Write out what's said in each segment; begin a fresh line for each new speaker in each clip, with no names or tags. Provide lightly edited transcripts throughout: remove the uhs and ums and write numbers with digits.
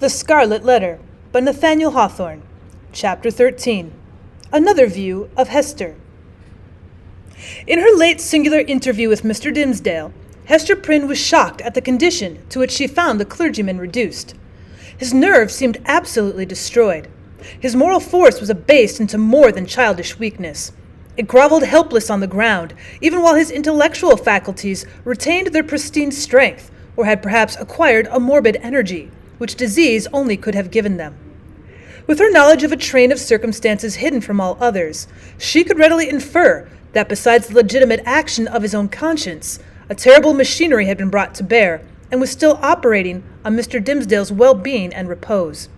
The Scarlet Letter by Nathaniel Hawthorne. Chapter 13. Another View of Hester. In her late singular interview with Mr. Dimmesdale, Hester Prynne was shocked at the condition to which she found the clergyman reduced. His nerves seemed absolutely destroyed. His moral force was abased into more than childish weakness. It groveled helpless on the ground, even while his intellectual faculties retained their pristine strength, or had perhaps acquired a morbid energy, which disease only could have given them. With her knowledge of a train of circumstances hidden from all others, she could readily infer that besides the legitimate action of his own conscience, a terrible machinery had been brought to bear, and was still operating on Mr. Dimmesdale's well-being and repose.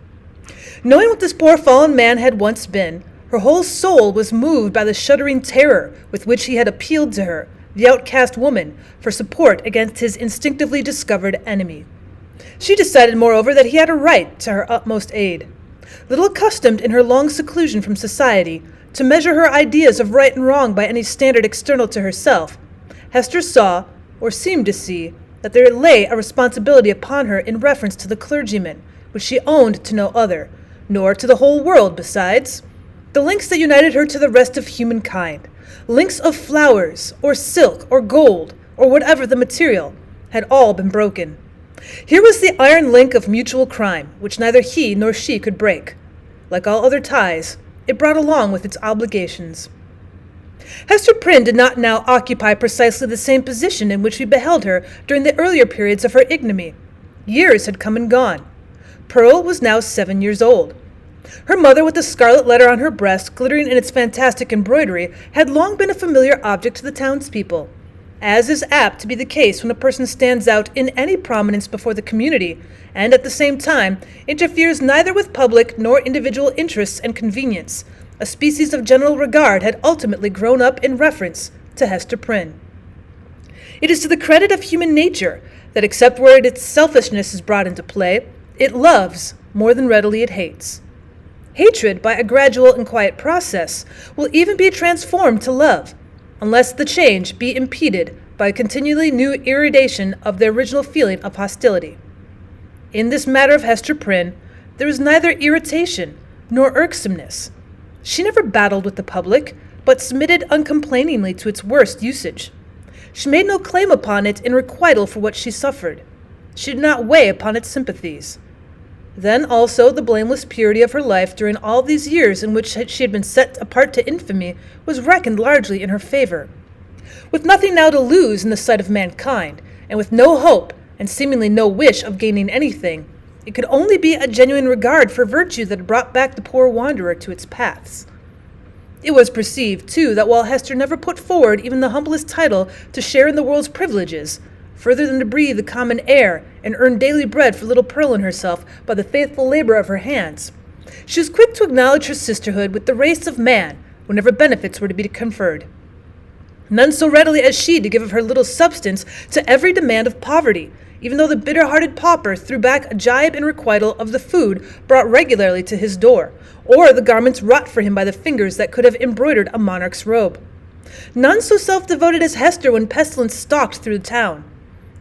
Knowing what this poor fallen man had once been, her whole soul was moved by the shuddering terror with which he had appealed to her, the outcast woman, for support against his instinctively discovered enemy. She decided, moreover, that he had a right to her utmost aid. Little accustomed in her long seclusion from society to measure her ideas of right and wrong by any standard external to herself, Hester saw, or seemed to see, that there lay a responsibility upon her in reference to the clergyman, which she owned to no other, nor to the whole world besides. The links that united her to the rest of humankind, links of flowers, or silk, or gold, or whatever the material, had all been broken. Here was the iron link of mutual crime, which neither he nor she could break. Like all other ties, it brought along with its obligations. Hester Prynne did not now occupy precisely the same position in which we beheld her during the earlier periods of her ignominy. Years had come and gone. Pearl was now 7 years old. Her mother, with the scarlet letter on her breast, glittering in its fantastic embroidery, had long been a familiar object to the townspeople, as is apt to be the case when a person stands out in any prominence before the community, and at the same time interferes neither with public nor individual interests and convenience. A species of general regard had ultimately grown up in reference to Hester Prynne. It is to the credit of human nature that, except where its selfishness is brought into play, it loves more than readily it hates. Hatred, by a gradual and quiet process, will even be transformed to love, unless the change be impeded by a continually new irradiation of the original feeling of hostility. In this matter of Hester Prynne, there was neither irritation nor irksomeness. She never battled with the public, but submitted uncomplainingly to its worst usage. She made no claim upon it in requital for what she suffered. She did not weigh upon its sympathies. Then also the blameless purity of her life during all these years in which she had been set apart to infamy was reckoned largely in her favor. With nothing now to lose in the sight of mankind, and with no hope and seemingly no wish of gaining anything, it could only be a genuine regard for virtue that had brought back the poor wanderer to its paths. It was perceived, too, that while Hester never put forward even the humblest title to share in the world's privileges, further than to breathe the common air and earn daily bread for little Pearl and herself by the faithful labor of her hands, she was quick to acknowledge her sisterhood with the race of man whenever benefits were to be conferred. None so readily as she to give of her little substance to every demand of poverty, even though the bitter-hearted pauper threw back a jibe in requital of the food brought regularly to his door, or the garments wrought for him by the fingers that could have embroidered a monarch's robe. None so self-devoted as Hester when pestilence stalked through the town.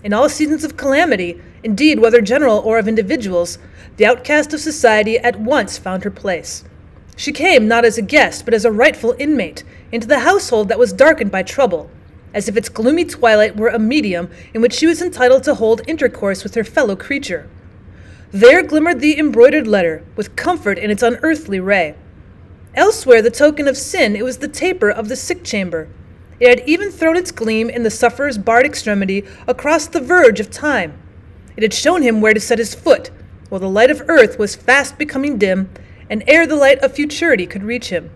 In all seasons of calamity, indeed whether general or of individuals, the outcast of society at once found her place. She came not as a guest, but as a rightful inmate, into the household that was darkened by trouble, as if its gloomy twilight were a medium in which she was entitled to hold intercourse with her fellow creature. There glimmered the embroidered letter, with comfort in its unearthly ray. Elsewhere the token of sin, it was the taper of the sick chamber. It had even thrown its gleam in the sufferer's barred extremity across the verge of time. It had shown him where to set his foot, while the light of earth was fast becoming dim, and ere the light of futurity could reach him.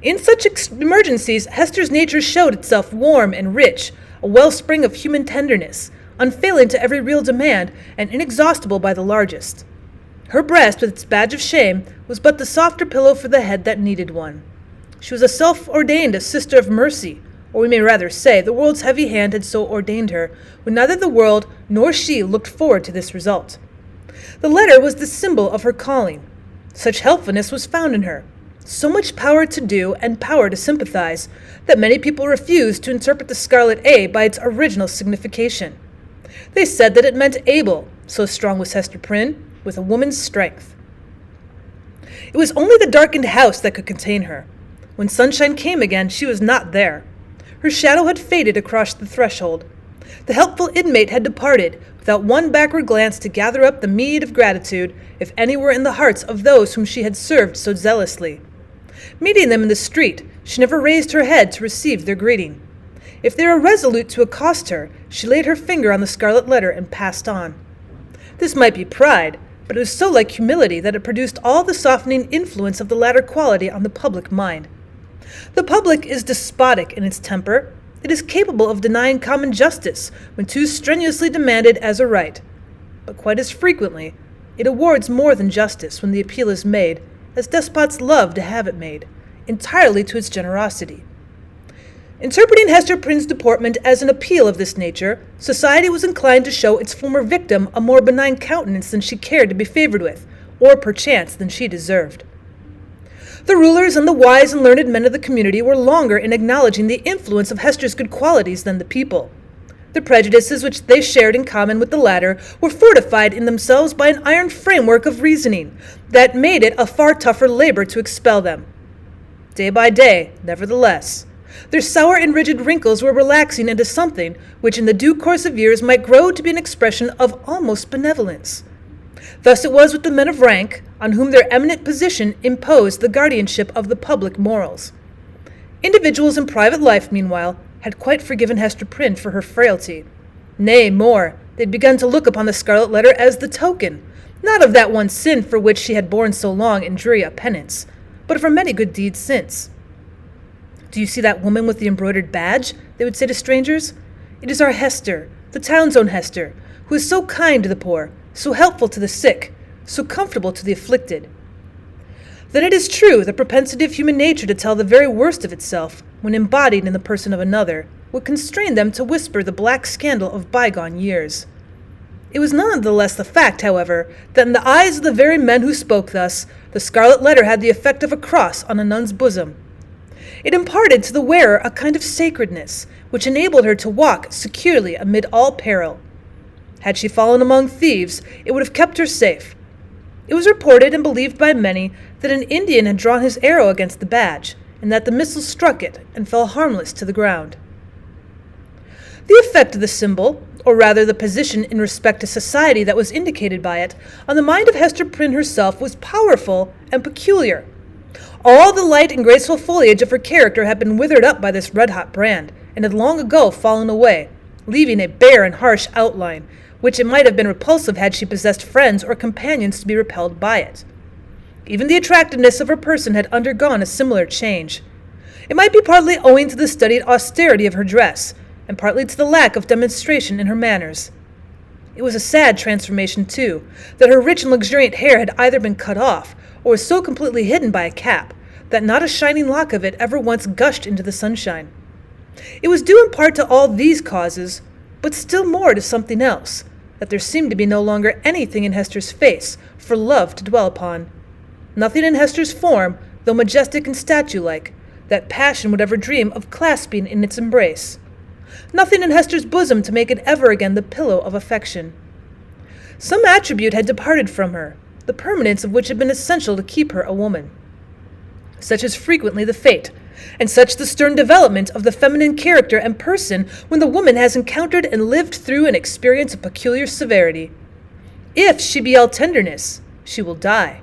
In such emergencies, Hester's nature showed itself warm and rich, a wellspring of human tenderness, unfailing to every real demand, and inexhaustible by the largest. Her breast, with its badge of shame, was but the softer pillow for the head that needed one. She was a self-ordained sister of mercy, or we may rather say the world's heavy hand had so ordained her, when neither the world nor she looked forward to this result. The letter was the symbol of her calling. Such helpfulness was found in her, so much power to do and power to sympathize, that many people refused to interpret the scarlet A by its original signification. They said that it meant able, so strong was Hester Prynne, with a woman's strength. It was only the darkened house that could contain her. When sunshine came again, she was not there. Her shadow had faded across the threshold. The helpful inmate had departed, without one backward glance to gather up the meed of gratitude, if any were in the hearts of those whom she had served so zealously. Meeting them in the street, she never raised her head to receive their greeting. If they were resolute to accost her, she laid her finger on the scarlet letter and passed on. This might be pride, but it was so like humility that it produced all the softening influence of the latter quality on the public mind. The public is despotic in its temper. It is capable of denying common justice when too strenuously demanded as a right. But quite as frequently, it awards more than justice when the appeal is made, as despots love to have it made, entirely to its generosity. Interpreting Hester Prynne's deportment as an appeal of this nature, society was inclined to show its former victim a more benign countenance than she cared to be favored with, or perchance than she deserved. The rulers and the wise and learned men of the community were longer in acknowledging the influence of Hester's good qualities than the people. The prejudices which they shared in common with the latter were fortified in themselves by an iron framework of reasoning that made it a far tougher labor to expel them. Day by day, nevertheless, their sour and rigid wrinkles were relaxing into something which in the due course of years might grow to be an expression of almost benevolence. Thus it was with the men of rank, on whom their eminent position imposed the guardianship of the public morals. Individuals in private life, meanwhile, had quite forgiven Hester Prynne for her frailty. Nay, more, they had begun to look upon the Scarlet Letter as the token, not of that one sin for which she had borne so long and dreary a penance, but of her many good deeds since. "Do you see that woman with the embroidered badge?" they would say to strangers. "It is our Hester, the town's own Hester, who is so kind to the poor, so helpful to the sick, so comfortable to the afflicted." Then it is true, the propensity of human nature to tell the very worst of itself, when embodied in the person of another, would constrain them to whisper the black scandal of bygone years. It was none the less the fact, however, that in the eyes of the very men who spoke thus, the Scarlet Letter had the effect of a cross on a nun's bosom. It imparted to the wearer a kind of sacredness, which enabled her to walk securely amid all peril. Had she fallen among thieves, it would have kept her safe. It was reported and believed by many that an Indian had drawn his arrow against the badge, and that the missile struck it and fell harmless to the ground. The effect of the symbol, or rather the position in respect to society that was indicated by it, on the mind of Hester Prynne herself was powerful and peculiar. All the light and graceful foliage of her character had been withered up by this red-hot brand, and had long ago fallen away, leaving a bare and harsh outline, which it might have been repulsive had she possessed friends or companions to be repelled by it. Even the attractiveness of her person had undergone a similar change. It might be partly owing to the studied austerity of her dress, and partly to the lack of demonstration in her manners. It was a sad transformation, too, that her rich and luxuriant hair had either been cut off, or was so completely hidden by a cap, that not a shining lock of it ever once gushed into the sunshine. It was due in part to all these causes, but still more to something else, that there seemed to be no longer anything in Hester's face for love to dwell upon. Nothing in Hester's form, though majestic and statue-like, that passion would ever dream of clasping in its embrace. Nothing in Hester's bosom to make it ever again the pillow of affection. Some attribute had departed from her, the permanence of which had been essential to keep her a woman. Such is frequently the fate, and such the stern development of the feminine character and person when the woman has encountered and lived through an experience of peculiar severity. If she be all tenderness, she will die.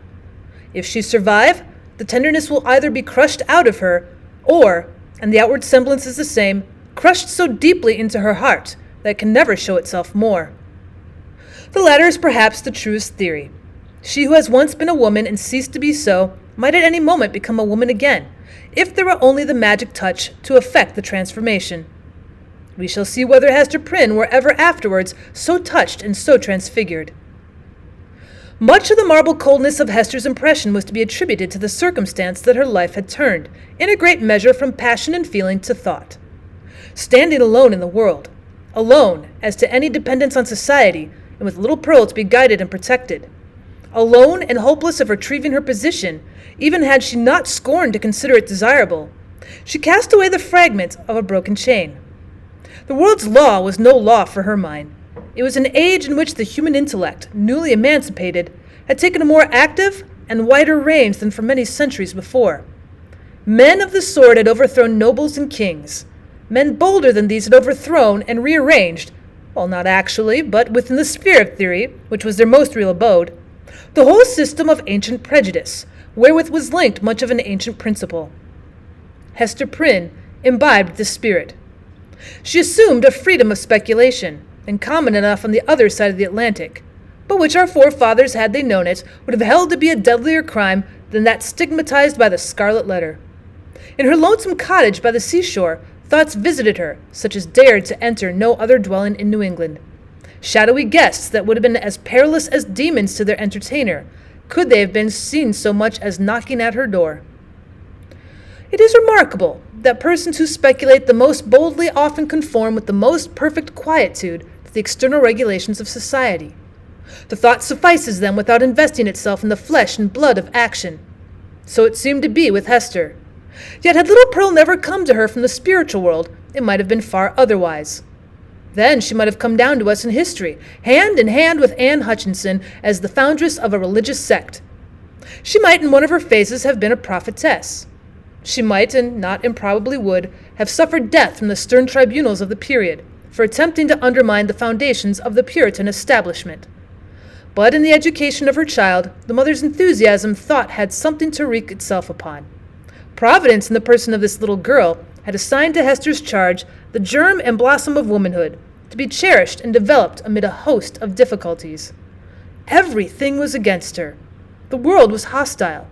If she survive, the tenderness will either be crushed out of her, or, and the outward semblance is the same, crushed so deeply into her heart that it can never show itself more. The latter is perhaps the truest theory. She who has once been a woman and ceased to be so might at any moment become a woman again, if there were only the magic touch to effect the transformation. We shall see whether Hester Prynne were ever afterwards so touched and so transfigured. Much of the marble coldness of Hester's impression was to be attributed to the circumstance that her life had turned, in a great measure, from passion and feeling to thought. Standing alone in the world, alone as to any dependence on society, and with little Pearl to be guided and protected, alone and hopeless of retrieving her position, even had she not scorned to consider it desirable, she cast away the fragment of a broken chain. The world's law was no law for her mind. It was an age in which the human intellect, newly emancipated, had taken a more active and wider range than for many centuries before. Men of the sword had overthrown nobles and kings. Men bolder than these had overthrown and rearranged, well, not actually, but within the sphere of theory, which was their most real abode, the whole system of ancient prejudice, wherewith was linked much of an ancient principle. Hester Prynne imbibed this spirit. She assumed a freedom of speculation, and common enough on the other side of the Atlantic, but which our forefathers, had they known it, would have held to be a deadlier crime than that stigmatized by the Scarlet Letter. In her lonesome cottage by the seashore, thoughts visited her, such as dared to enter no other dwelling in New England. Shadowy guests that would have been as perilous as demons to their entertainer, could they have been seen so much as knocking at her door. It is remarkable that persons who speculate the most boldly often conform with the most perfect quietude to the external regulations of society. The thought suffices them without investing itself in the flesh and blood of action. So it seemed to be with Hester. Yet had little Pearl never come to her from the spiritual world, it might have been far otherwise. Then she might have come down to us in history, hand in hand with Anne Hutchinson as the foundress of a religious sect. She might in one of her phases have been a prophetess. She might, and not improbably would, have suffered death from the stern tribunals of the period for attempting to undermine the foundations of the Puritan establishment. But in the education of her child, the mother's enthusiasm thought had something to wreak itself upon. Providence, in the person of this little girl, had assigned to Hester's charge the germ and blossom of womanhood, to be cherished and developed amid a host of difficulties. Everything was against her. The world was hostile.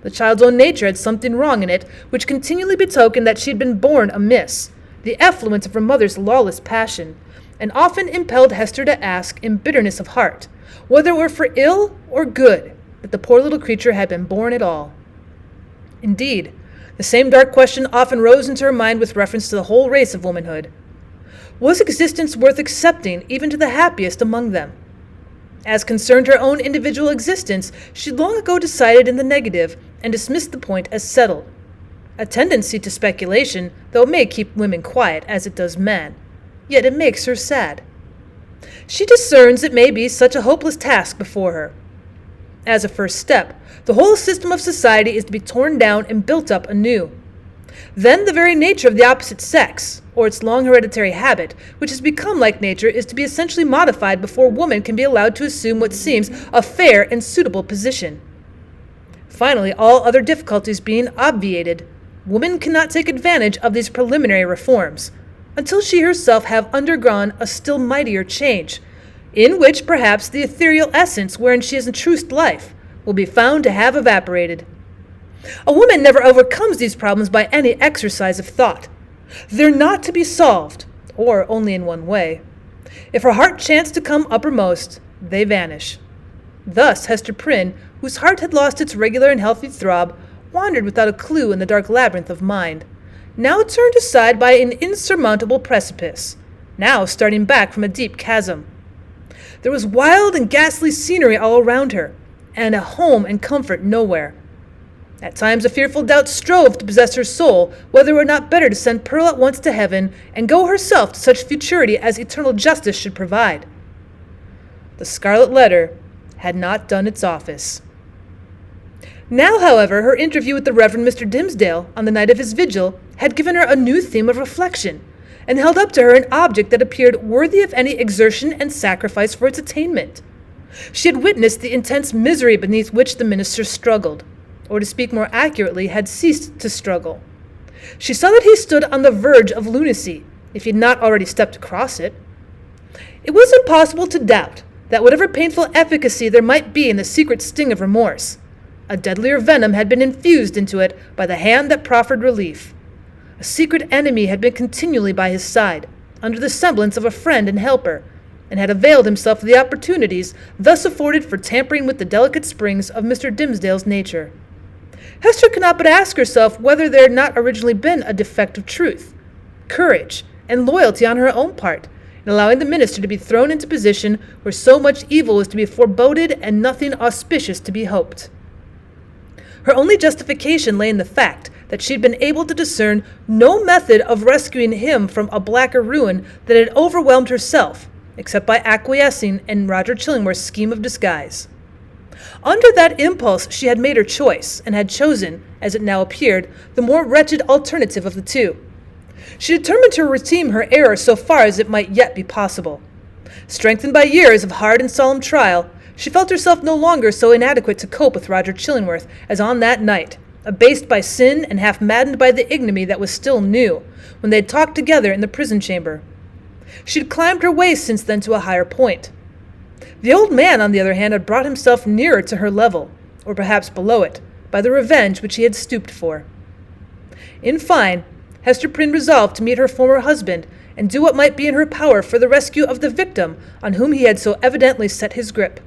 The child's own nature had something wrong in it, which continually betokened that she had been born amiss, the effluence of her mother's lawless passion, and often impelled Hester to ask, in bitterness of heart, whether it were for ill or good that the poor little creature had been born at all. Indeed, the same dark question often rose into her mind with reference to the whole race of womanhood. Was existence worth accepting even to the happiest among them? As concerned her own individual existence, she long ago decided in the negative and dismissed the point as settled. A tendency to speculation, though it may keep women quiet as it does men, yet it makes her sad. She discerns it may be such a hopeless task before her. As a first step, the whole system of society is to be torn down and built up anew. Then the very nature of the opposite sex, or its long hereditary habit, which has become like nature, is to be essentially modified before woman can be allowed to assume what seems a fair and suitable position. Finally, all other difficulties being obviated, woman cannot take advantage of these preliminary reforms, until she herself have undergone a still mightier change, in which perhaps the ethereal essence wherein she has entrusted life will be found to have evaporated. A woman never overcomes these problems by any exercise of thought. They're not to be solved, or only in one way. If her heart chance to come uppermost, they vanish. Thus Hester Prynne, whose heart had lost its regular and healthy throb, wandered without a clue in the dark labyrinth of mind, now turned aside by an insurmountable precipice, now starting back from a deep chasm. There was wild and ghastly scenery all around her, and a home and comfort nowhere. At times a fearful doubt strove to possess her soul, whether it were not better to send Pearl at once to heaven, and go herself to such futurity as eternal justice should provide. The Scarlet Letter had not done its office. Now, however, her interview with the Reverend Mr. Dimmesdale on the night of his vigil had given her a new theme of reflection, and held up to her an object that appeared worthy of any exertion and sacrifice for its attainment. She had witnessed the intense misery beneath which the minister struggled, or to speak more accurately, had ceased to struggle. She saw that he stood on the verge of lunacy, if he had not already stepped across it. It was impossible to doubt that whatever painful efficacy there might be in the secret sting of remorse, a deadlier venom had been infused into it by the hand that proffered relief. A secret enemy had been continually by his side, under the semblance of a friend and helper, and had availed himself of the opportunities thus afforded for tampering with the delicate springs of Mr. Dimmesdale's nature. Hester could not but ask herself whether there had not originally been a defect of truth, courage, and loyalty on her own part, in allowing the minister to be thrown into position where so much evil was to be foreboded and nothing auspicious to be hoped. Her only justification lay in the fact that she had been able to discern no method of rescuing him from a blacker ruin that had overwhelmed herself, except by acquiescing in Roger Chillingworth's scheme of disguise. Under that impulse she had made her choice, and had chosen, as it now appeared, the more wretched alternative of the two. She determined to redeem her error so far as it might yet be possible. Strengthened by years of hard and solemn trial, she felt herself no longer so inadequate to cope with Roger Chillingworth as on that night, abased by sin and half maddened by the ignominy that was still new, when they had talked together in the prison chamber. She had climbed her way since then to a higher point. The old man, on the other hand, had brought himself nearer to her level, or perhaps below it, by the revenge which he had stooped for. In fine, Hester Prynne resolved to meet her former husband and do what might be in her power for the rescue of the victim on whom he had so evidently set his grip.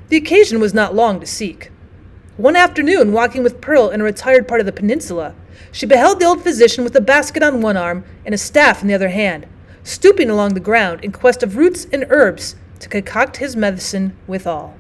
The occasion was not long to seek. One afternoon, walking with Pearl in a retired part of the peninsula, she beheld the old physician with a basket on one arm and a staff in the other hand, stooping along the ground in quest of roots and herbs to concoct his medicine withal.